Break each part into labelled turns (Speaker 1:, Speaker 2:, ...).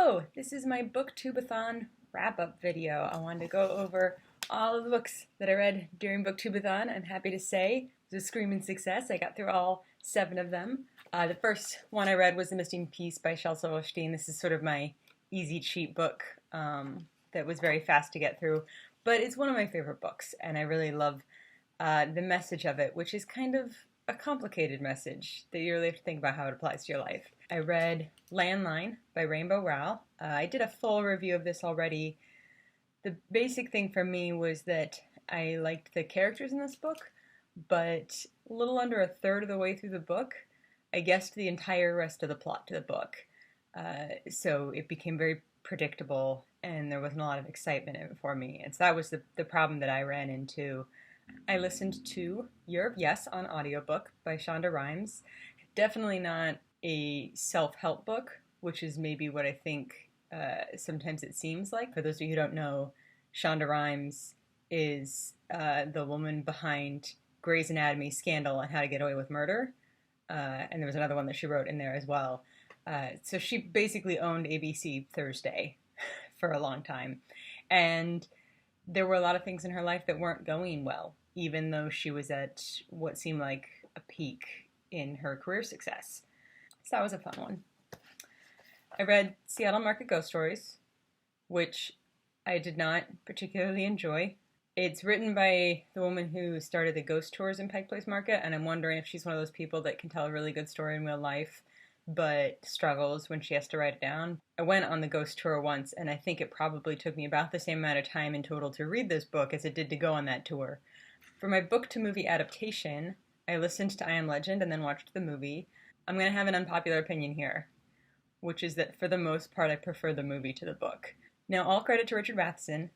Speaker 1: Hello, this is my Booktubeathon wrap-up video. I wanted to go over all of the books that I read during Booktubeathon. I'm happy to say it was a screaming success. I got through all 7 of them. The first one I read was The Missing Piece by Shel Silverstein. This is sort of my easy, cheap book that was very fast to get through. But it's one of my favorite books, and I really love the message of it, which is kind of a complicated message that you really have to think about how it applies to your life. I read Landline by Rainbow Rowell. I did a full review of this already. The basic thing for me was that I liked the characters in this book, but a little under a third of the way through the book, I guessed the entire rest of the plot to the book. So it became very predictable, and there wasn't a lot of excitement in it for me. And so that was the problem that I ran into. I listened to Year of Yes on audiobook by Shonda Rhimes. Definitely not a self-help book, which is maybe what I think sometimes it seems like. For those of you who don't know, Shonda Rhimes is the woman behind Grey's Anatomy, Scandal, and How to Get Away with Murder. And there was another one that she wrote in there as well. So she basically owned ABC Thursday for a long time. And there were a lot of things in her life that weren't going well, even though she was at what seemed like a peak in her career success. So that was a fun one. I read Seattle Market Ghost Stories, which I did not particularly enjoy. It's written by the woman who started the ghost tours in Pike Place Market, and I'm wondering if she's one of those people that can tell a really good story in real life, but struggles when she has to write it down. I went on the ghost tour once, and I think it probably took me about the same amount of time in total to read this book as it did to go on that tour. For my book-to-movie adaptation, I listened to I Am Legend and then watched the movie. I'm going to have an unpopular opinion here, which is that for the most part I prefer the movie to the book. Now, all credit to Richard Matheson,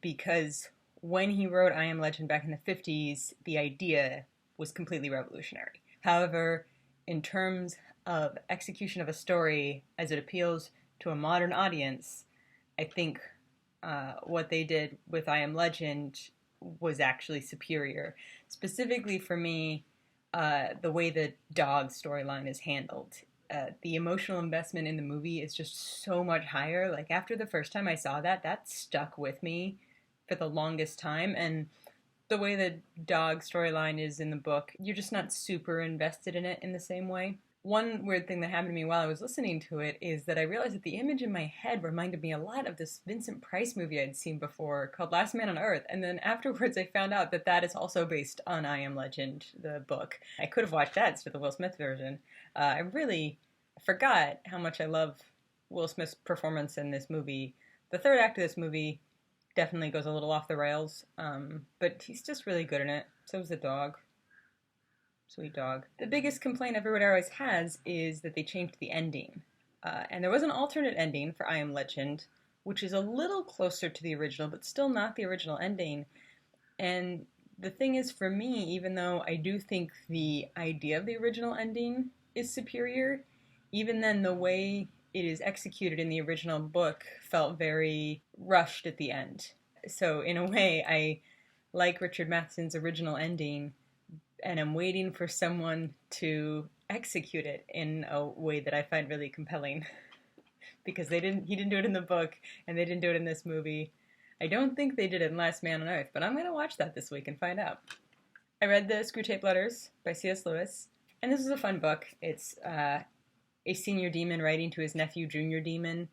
Speaker 1: because when he wrote I Am Legend back in the 50s, the idea was completely revolutionary. However, in terms of execution of a story as it appeals to a modern audience, I think what they did with I Am Legend was actually superior. Specifically for me, the way the dog storyline is handled. The emotional investment in the movie is just so much higher. Like, after the first time I saw that, that stuck with me for the longest time. And the way the dog storyline is in the book, you're just not super invested in it in the same way. One weird thing that happened to me while I was listening to it is that I realized that the image in my head reminded me a lot of this Vincent Price movie I'd seen before called Last Man on Earth, and then afterwards I found out that that is also based on I Am Legend, the book. I could have watched that instead of the Will Smith version. I really forgot how much I love Will Smith's performance in this movie. The third act of this movie definitely goes a little off the rails, but he's just really good in it. So is the dog. Sweet dog. The biggest complaint everyone always has is that they changed the ending. And there was an alternate ending for I Am Legend, which is a little closer to the original, but still not the original ending. And the thing is, for me, even though I do think the idea of the original ending is superior, even then the way it is executed in the original book felt very rushed at the end. So in a way, I like Richard Matheson's original ending, and I'm waiting for someone to execute it in a way that I find really compelling. Because he didn't do it in the book, and they didn't do it in this movie. I don't think they did it in Last Man on Earth, but I'm going to watch that this week and find out. I read the Screwtape Letters by C.S. Lewis, and this is a fun book. It's a senior demon writing to his nephew, Junior Demon,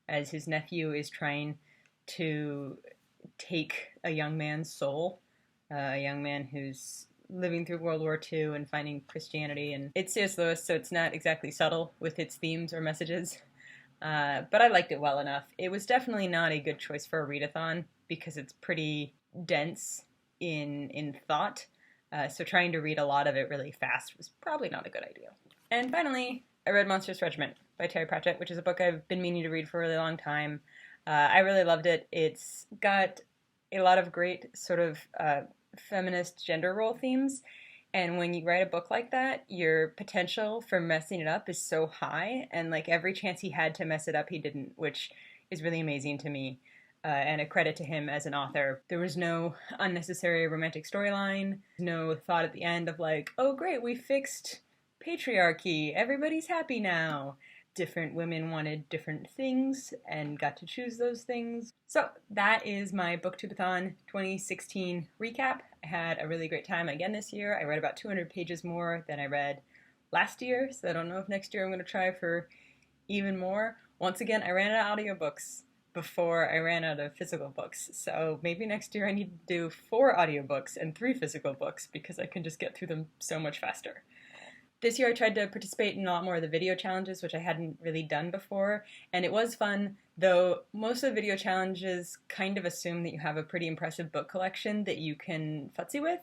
Speaker 1: as his nephew is trying to take a young man's soul, a young man who's living through World War II and finding Christianity. And it's C.S. Lewis, so it's not exactly subtle with its themes or messages, but I liked it well enough. It was definitely not a good choice for a readathon because it's pretty dense in thought, so trying to read a lot of it really fast was probably not a good idea. And finally, I read Monstrous Regiment by Terry Pratchett, which is a book I've been meaning to read for a really long time. I really loved it. It's got a lot of great sort of feminist gender role themes, and when you write a book like that, your potential for messing it up is so high, and like every chance he had to mess it up, he didn't, which is really amazing to me, and a credit to him as an author. There was no unnecessary romantic storyline, no thought at the end of like, oh great, we fixed patriarchy, everybody's happy now. different women wanted different things and got to choose those things. So that is my Booktubeathon 2016 recap. I had a really great time again this year. I read about 200 pages more than I read last year, so I don't know if next year I'm going to try for even more. Once again, I ran out of audiobooks before I ran out of physical books, so maybe next year I need to do 4 audiobooks and 3 physical books because I can just get through them so much faster. This year I tried to participate in a lot more of the video challenges, which I hadn't really done before, and it was fun, though most of the video challenges kind of assume that you have a pretty impressive book collection that you can futzy with,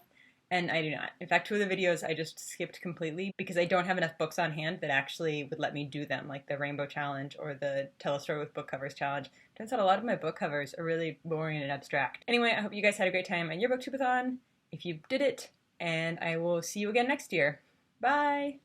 Speaker 1: and I do not. In fact, 2 of the videos I just skipped completely because I don't have enough books on hand that actually would let me do them, like the Rainbow Challenge or the Tell a Story with Book Covers Challenge. Turns out a lot of my book covers are really boring and abstract. Anyway, I hope you guys had a great time on your Booktubeathon, if you did it, and I will see you again next year. Bye!